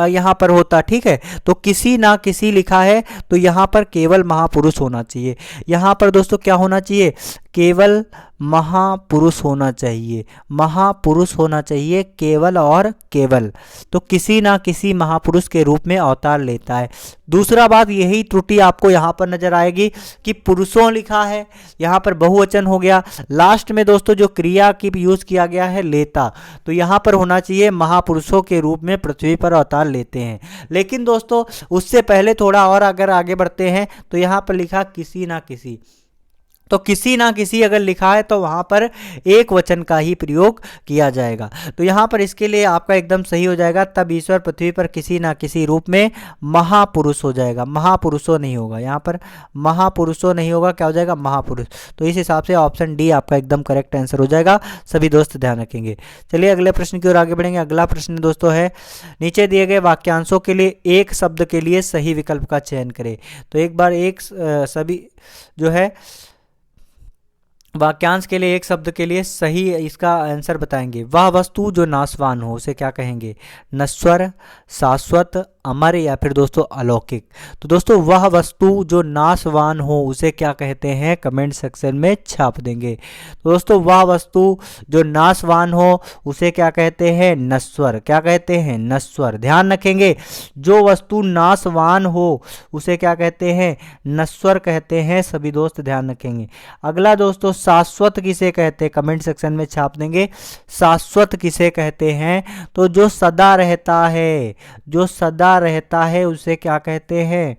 यहाँ पर होता, ठीक है, तो किसी ना किसी लिखा है तो यहाँ पर केवल महापुरुष होना चाहिए। यहाँ पर दोस्तों क्या होना चाहिए, केवल महापुरुष होना चाहिए, महापुरुष होना चाहिए केवल और केवल। तो किसी ना किसी महापुरुष के रूप में अवतार लेता है। दूसरा बात, यही त्रुटि आपको यहाँ पर नजर आएगी कि पुरुषों लिखा है, यहाँ पर बहुवचन हो गया। लास्ट में दोस्तों जो क्रिया की यूज किया गया है लेता, तो यहाँ पर होना चाहिए महापुरुषों के रूप में पृथ्वी पर अवतार लेते हैं। लेकिन दोस्तों उससे पहले थोड़ा और अगर आगे बढ़ते हैं तो यहाँ पर लिखा किसी ना किसी, तो किसी ना किसी अगर लिखा है तो वहाँ पर एक वचन का ही प्रयोग किया जाएगा। तो यहाँ पर इसके लिए आपका एकदम सही हो जाएगा, तब ईश्वर पृथ्वी पर किसी ना किसी रूप में महापुरुष हो जाएगा, महापुरुषों नहीं होगा। यहाँ पर महापुरुषों नहीं होगा, क्या हो जाएगा, महापुरुष। तो इस हिसाब से ऑप्शन डी आपका एकदम करेक्ट आंसर हो जाएगा। सभी दोस्त ध्यान रखेंगे। चलिए अगले प्रश्न की ओर आगे बढ़ेंगे। अगला प्रश्न दोस्तों है, नीचे दिए गए वाक्यांशों के लिए एक शब्द के लिए सही विकल्प का चयन करें। तो एक बार सभी जो है वाक्यांश के लिए एक शब्द के लिए सही इसका आंसर बताएंगे। वह वस्तु जो नाशवान हो उसे क्या कहेंगे, नश्वर, शाश्वत, अमर या फिर दोस्तों अलौकिक। तो दोस्तों वह वस्तु जो नाशवान हो उसे क्या कहते हैं, कमेंट सेक्शन में छाप देंगे। तो दोस्तों वह वस्तु जो नाशवान हो उसे क्या कहते हैं, नश्वर। क्या कहते हैं, नश्वर। ध्यान रखेंगे, जो वस्तु नाशवान हो उसे क्या कहते हैं, नश्वर कहते हैं। सभी दोस्त ध्यान रखेंगे। अगला दोस्तों शाश्वत किसे कहते हैं, कमेंट सेक्शन में छाप देंगे। शाश्वत किसे कहते हैं, तो जो सदा रहता है, जो सदा रहता है उसे क्या कहते हैं,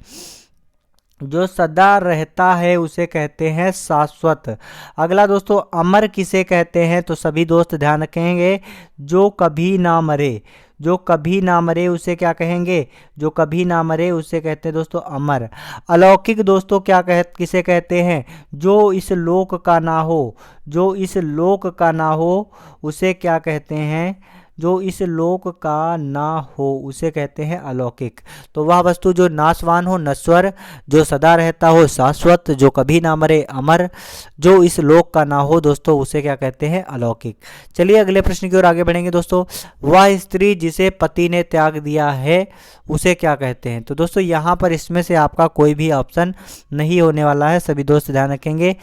जो सदा रहता है उसे कहते हैं शाश्वत। अगला दोस्तों अमर किसे कहते हैं, तो सभी दोस्त ध्यान रखेंगे, जो कभी ना मरे, जो कभी ना मरे उसे क्या कहेंगे, जो कभी ना मरे उसे कहते हैं दोस्तों अमर। अलौकिक दोस्तों किसे कहते हैं, जो इस लोक का ना हो, जो इस लोक का ना हो उसे क्या कहते हैं, जो इस लोक का ना हो उसे कहते हैं अलौकिक। तो वह वस्तु जो नाशवान हो नश्वर, जो सदा रहता हो शाश्वत, जो कभी ना मरे अमर, जो इस लोक का ना हो दोस्तों उसे क्या कहते हैं, अलौकिक। चलिए अगले प्रश्न की ओर आगे बढ़ेंगे दोस्तों। वह स्त्री जिसे पति ने त्याग दिया है उसे क्या कहते हैं। तो दोस्तों यहाँ पर इसमें से आपका कोई भी ऑप्शन नहीं होने वाला है, सभी दोस्त ध्यान रखेंगे।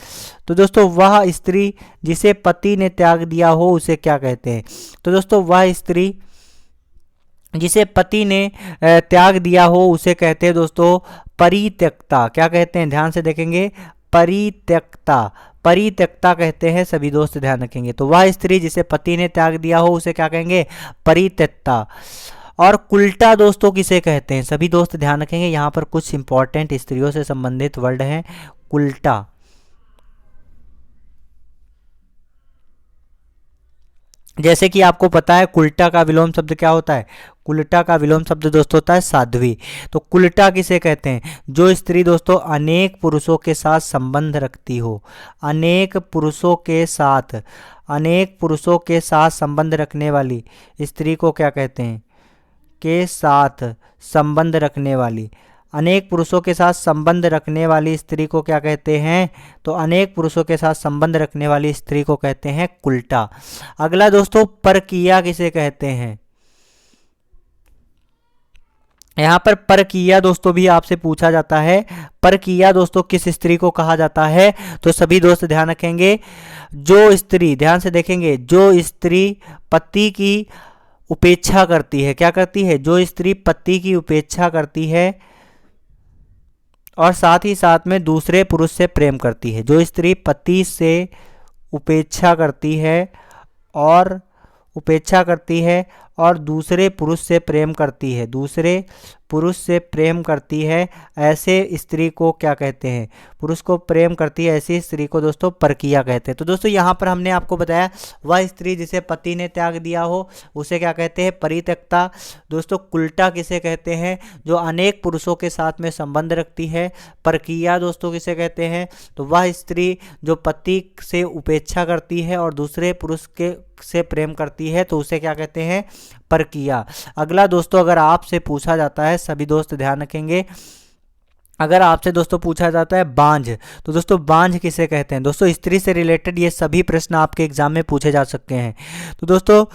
तो दोस्तों वह स्त्री जिसे पति ने त्याग दिया हो उसे क्या कहते हैं। तो दोस्तों वह स्त्री जिसे पति ने त्याग दिया हो उसे कहते हैं दोस्तों परित्यक्ता। क्या कहते हैं, ध्यान से देखेंगे, परित्यक्ता, परित्यक्ता कहते हैं। सभी दोस्त ध्यान रखेंगे। तो वह स्त्री जिसे पति ने त्याग दिया हो उसे क्या कहेंगे, परित्यक्ता। और कुल्टा दोस्तों किसे कहते हैं, सभी दोस्त ध्यान रखेंगे। यहाँ पर कुछ इंपॉर्टेंट स्त्रियों से संबंधित वर्ड हैं। कुल्टा, जैसे कि आपको पता है कुल्टा का विलोम शब्द क्या होता है, कुल्टा का विलोम शब्द दोस्तों होता है साध्वी। तो कुल्टा किसे कहते हैं, जो स्त्री दोस्तों अनेक पुरुषों के साथ संबंध रखती हो, अनेक पुरुषों के साथ, अनेक पुरुषों के साथ संबंध रखने वाली स्त्री को क्या कहते हैं, के साथ संबंध रखने वाली। अनेक पुरुषों के साथ संबंध रखने वाली स्त्री को क्या कहते हैं? तो अनेक पुरुषों के साथ संबंध रखने वाली स्त्री को कहते हैं कुलटा। अगला दोस्तों, परकीया किसे कहते हैं? यहाँ पर परकीया दोस्तों भी आपसे पूछा जाता है। परकीया दोस्तों किस स्त्री को कहा जाता है? तो सभी दोस्त ध्यान रखेंगे, जो स्त्री, ध्यान से देखेंगे, जो स्त्री पति की उपेक्षा करती है। क्या करती है? जो स्त्री पति की उपेक्षा करती है और साथ ही साथ में दूसरे पुरुष से प्रेम करती है। जो स्त्री पति से उपेक्षा करती है और दूसरे पुरुष से प्रेम करती है, दूसरे पुरुष से प्रेम करती है, ऐसे स्त्री को क्या कहते हैं? पुरुष को प्रेम करती है, ऐसी स्त्री को दोस्तों परकीया कहते हैं। तो दोस्तों यहाँ पर हमने आपको बताया, वह स्त्री जिसे पति ने त्याग दिया हो उसे क्या कहते हैं? परित्यक्ता। दोस्तों कुलटा किसे कहते हैं? जो अनेक पुरुषों के साथ में संबंध रखती है। परकीया दोस्तों किसे कहते हैं? तो वह स्त्री जो पति से उपेक्षा करती है और दूसरे पुरुष के से प्रेम करती है, तो उसे क्या कहते हैं? परकीया। अगला दोस्तों, अगर आपसे पूछा जाता है, सभी दोस्त ध्यान रखेंगे, अगर आपसे दोस्तों पूछा जाता है बांझ, तो दोस्तों बांझ किसे कहते हैं? दोस्तों स्त्री से रिलेटेड ये सभी प्रश्न आपके एग्जाम में पूछे जा सकते हैं। तो दोस्तों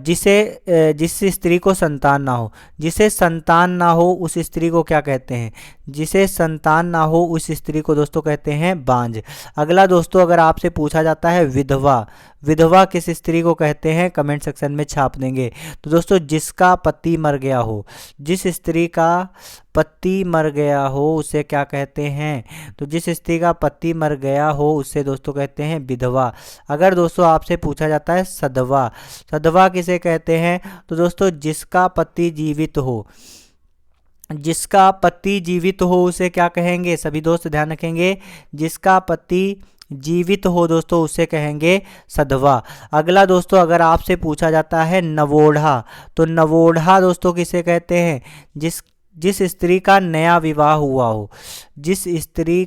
जिस स्त्री को संतान ना हो, जिसे संतान ना हो उस स्त्री को क्या कहते हैं? जिसे संतान ना हो उस स्त्री को दोस्तों कहते हैं बांझ। अगला दोस्तों, अगर आपसे पूछा जाता है विधवा, विधवा किस स्त्री को कहते हैं? कमेंट सेक्शन में छाप देंगे। तो दोस्तों जिसका पति मर गया हो, जिस स्त्री का पति मर गया हो उसे क्या कहते हैं? तो जिस स्त्री का पति मर गया हो उसे दोस्तों कहते हैं विधवा। अगर दोस्तों आपसे पूछा जाता है सधवा, सधवा किसे कहते हैं? तो दोस्तों जिसका पति जीवित हो, जिसका पति जीवित हो उसे क्या कहेंगे? सभी दोस्त ध्यान रखेंगे, जिसका पति जीवित हो दोस्तों उसे कहेंगे सधवा। अगला दोस्तों, अगर आपसे पूछा जाता है नवोढ़ा, तो नवोढ़ा दोस्तों किसे कहते हैं? जिस स्त्री का नया विवाह हुआ हो, जिस स्त्री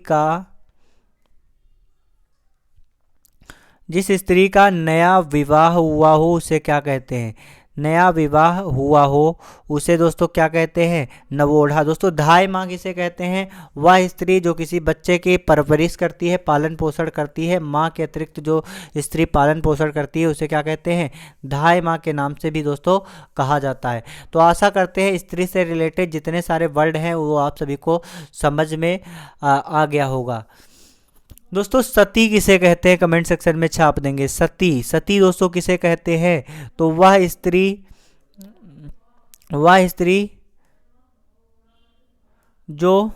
का नया विवाह हुआ हो उसे क्या कहते हैं? नया विवाह हुआ हो उसे दोस्तों क्या कहते हैं? नवोढ़ा। दोस्तों धाय माँ किसे कहते हैं? वह स्त्री जो किसी बच्चे की परवरिश करती है, पालन पोषण करती है। माँ के अतिरिक्त जो स्त्री पालन पोषण करती है उसे क्या कहते हैं? धाय माँ के नाम से भी दोस्तों कहा जाता है। तो आशा करते हैं स्त्री से रिलेटेड जितने सारे वर्ड हैं वो आप सभी को समझ में आ गया होगा। दोस्तों सती किसे कहते हैं? कमेंट सेक्शन में छाप देंगे। सती, सती दोस्तों किसे कहते हैं? तो वह स्त्री जो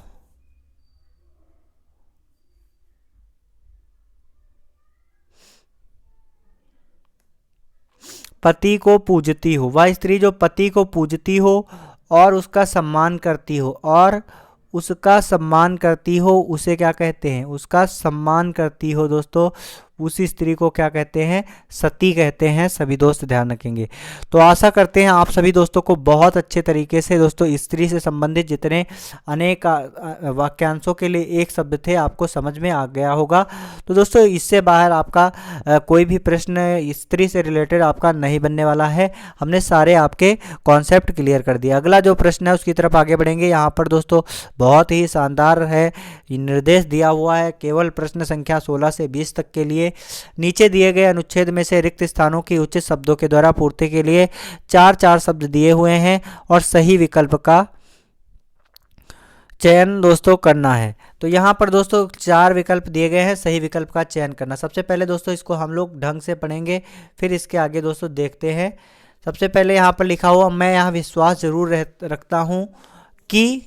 पति को पूजती हो, वह स्त्री जो पति को पूजती हो और उसका सम्मान करती हो, उसे क्या कहते हैं? उसका सम्मान करती हो दोस्तों, उसी स्त्री को क्या कहते हैं? सती कहते हैं। सभी दोस्त ध्यान रखेंगे। तो आशा करते हैं आप सभी दोस्तों को बहुत अच्छे तरीके से दोस्तों स्त्री से संबंधित जितने अनेक वाक्यांशों के लिए एक शब्द थे आपको समझ में आ गया होगा। तो दोस्तों इससे बाहर आपका कोई भी प्रश्न स्त्री से रिलेटेड आपका नहीं बनने वाला है। हमने सारे आपके कॉन्सेप्ट क्लियर कर दिया। अगला जो प्रश्न है उसकी तरफ आगे बढ़ेंगे। यहाँ पर दोस्तों बहुत ही शानदार है, निर्देश दिया हुआ है केवल प्रश्न संख्या 16 से 20 तक के लिए। नीचे दिए गए अनुच्छेद में से रिक्त स्थानों की उचित शब्दों के द्वारा पूर्ति के लिए 4 शब्द दिए हुए हैं और सही विकल्प का चयन दोस्तों करना है। तो यहाँ पर दोस्तों 4 विकल्प दिए गए हैं, सही विकल्प का चयन करना। सबसे पहले दोस्तों इसको हम लोग ढंग से पढ़ेंगे, फिर इसके आगे दोस्तों देखते हैं। सबसे पहले यहाँ पर लिखा हुआ, मैं यहाँ विश्वास जरूर रखता हूँ कि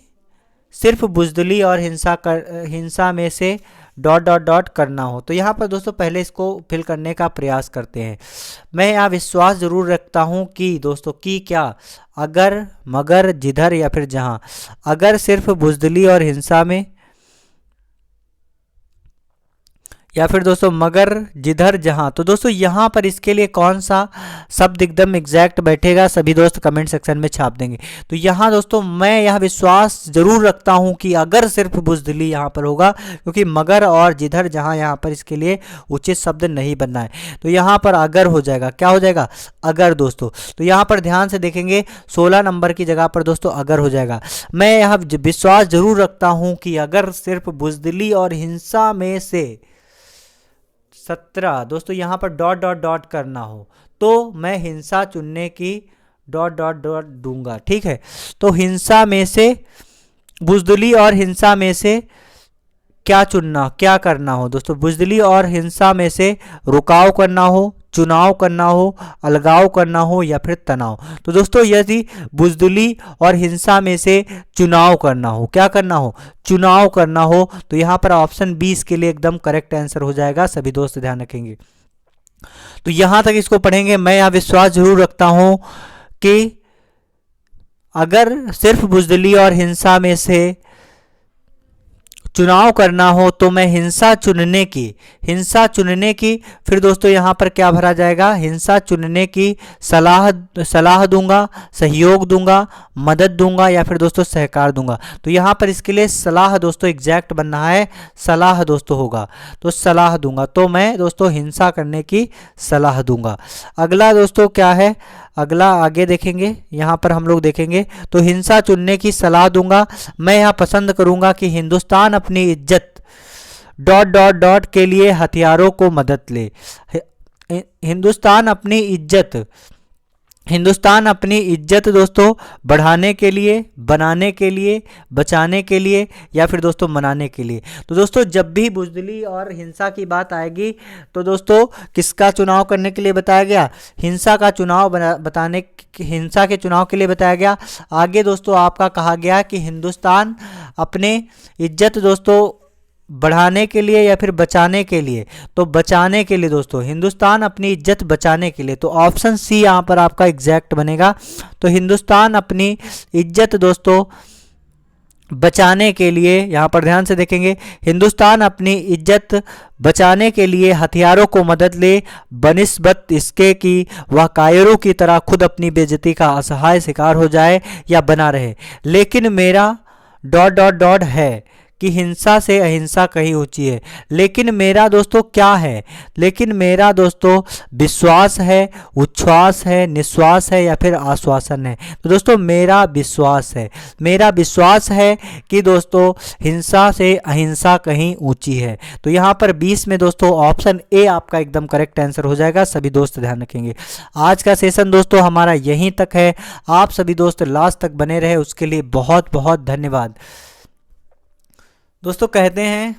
सिर्फ बुजदिली और हिंसा में से ... करना हो। तो यहाँ पर दोस्तों पहले इसको फिल करने का प्रयास करते हैं। मैं यहाँ विश्वास जरूर रखता हूँ कि दोस्तों की क्या? अगर, मगर, जिधर या फिर जहाँ। अगर सिर्फ बुजदिली और हिंसा में या फिर दोस्तों मगर जिधर जहां। तो दोस्तों यहाँ पर इसके लिए कौन सा शब्द एकदम एग्जैक्ट बैठेगा, सभी दोस्त कमेंट सेक्शन में छाप देंगे। तो यहाँ दोस्तों मैं यह विश्वास जरूर रखता हूँ कि अगर सिर्फ बुज़दिली यहाँ पर होगा, क्योंकि मगर और जिधर जहां यहाँ पर इसके लिए उचित शब्द नहीं बनना है। तो यहाँ पर अगर हो जाएगा, क्या हो जाएगा, अगर दोस्तों। तो यहाँ पर ध्यान से देखेंगे 16 नंबर की जगह पर दोस्तों अगर हो जाएगा। मैं यह विश्वास जरूर रखता हूँ कि अगर सिर्फ बुज़दिली और हिंसा में से 17 दोस्तों यहाँ पर डॉट डॉट डॉट करना हो तो मैं हिंसा चुनने की डॉट डॉट डॉट दूंगा। ठीक है, तो हिंसा में से, बुज़दिली और हिंसा में से क्या चुनना, क्या करना हो दोस्तों, बुज़दिली और हिंसा में से रुकाव करना हो, चुनाव करना हो, अलगाव करना हो या फिर तनाव। तो दोस्तों यदि बुज़दिली और हिंसा में से चुनाव करना हो, क्या करना हो, चुनाव करना हो, तो यहाँ पर ऑप्शन 20 के लिए एकदम करेक्ट आंसर हो जाएगा। सभी दोस्त ध्यान रखेंगे। तो यहाँ तक इसको पढ़ेंगे। मैं यह विश्वास जरूर रखता हूँ कि अगर सिर्फ बुज़दिली और हिंसा में से चुनाव करना हो तो मैं हिंसा चुनने की, फिर दोस्तों यहाँ पर क्या भरा जाएगा, हिंसा चुनने की सलाह दूंगा, सहयोग दूंगा, मदद दूंगा या फिर दोस्तों सहकार दूंगा। तो यहाँ पर इसके लिए सलाह दोस्तों एग्जैक्ट बनना है, सलाह दोस्तों होगा। तो सलाह दूंगा, तो मैं दोस्तों हिंसा करने की सलाह दूंगा। अगला दोस्तों क्या है, अगला आगे देखेंगे, यहाँ पर हम लोग देखेंगे। तो हिंसा चुनने की सलाह दूंगा, मैं यहाँ पसंद करूंगा कि हिंदुस्तान अपनी इज्जत डॉट डॉट डॉट के लिए हथियारों को मदद ले। हिंदुस्तान अपनी इज्जत दोस्तों बढ़ाने के लिए, बनाने के लिए, बचाने के लिए या फिर दोस्तों मनाने के लिए। तो दोस्तों जब भी बुज़दिली और हिंसा की बात आएगी तो दोस्तों किसका चुनाव करने के लिए बताया गया, हिंसा का चुनाव हिंसा के चुनाव के लिए बताया गया। आगे दोस्तों आपका कहा गया कि हिंदुस्तान अपने इज्जत दोस्तों बढ़ाने के लिए या फिर बचाने के लिए। तो बचाने के लिए दोस्तों, हिंदुस्तान अपनी इज्जत बचाने के लिए, तो ऑप्शन सी यहाँ पर आपका एग्जैक्ट बनेगा। तो हिंदुस्तान अपनी इज्जत दोस्तों बचाने के लिए, यहाँ पर ध्यान से देखेंगे, हिंदुस्तान अपनी इज्जत बचाने के लिए हथियारों को मदद ले, बनिस्बत इसके कि वह कायरों की तरह खुद अपनी बेइज्जती का असहाय शिकार हो जाए या बना रहे। लेकिन मेरा डॉट डॉट डॉट है कि हिंसा से अहिंसा कहीं ऊंची है। लेकिन मेरा दोस्तों क्या है, लेकिन मेरा दोस्तों विश्वास है, उच्छ्वास है, निश्वास है या फिर आश्वासन है। तो दोस्तों मेरा विश्वास है कि दोस्तों हिंसा से अहिंसा कहीं ऊंची है। तो यहाँ पर 20 में दोस्तों ऑप्शन ए आपका एकदम करेक्ट आंसर हो जाएगा। सभी दोस्त ध्यान रखेंगे। आज का सेशन दोस्तों हमारा यहीं तक है। आप सभी दोस्त लास्ट तक बने रहे उसके लिए बहुत बहुत धन्यवाद। दोस्तों कहते हैं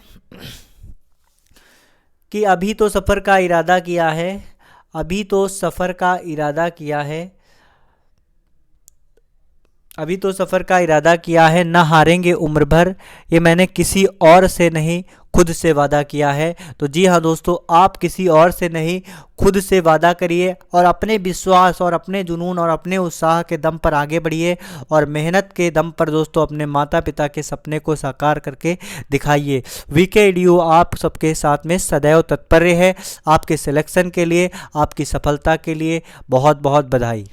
कि अभी तो सफ़र का इरादा किया है, न हारेंगे उम्र भर, ये मैंने किसी और से नहीं खुद से वादा किया है। तो जी हाँ दोस्तों, आप किसी और से नहीं खुद से वादा करिए और अपने विश्वास और अपने जुनून और अपने उत्साह के दम पर आगे बढ़िए और मेहनत के दम पर दोस्तों अपने माता पिता के सपने को साकार करके दिखाइए। वीके आप सबके साथ में सदैव तत्पर है। आपके सिलेक्शन के लिए, आपकी सफलता के लिए बहुत बहुत बधाई।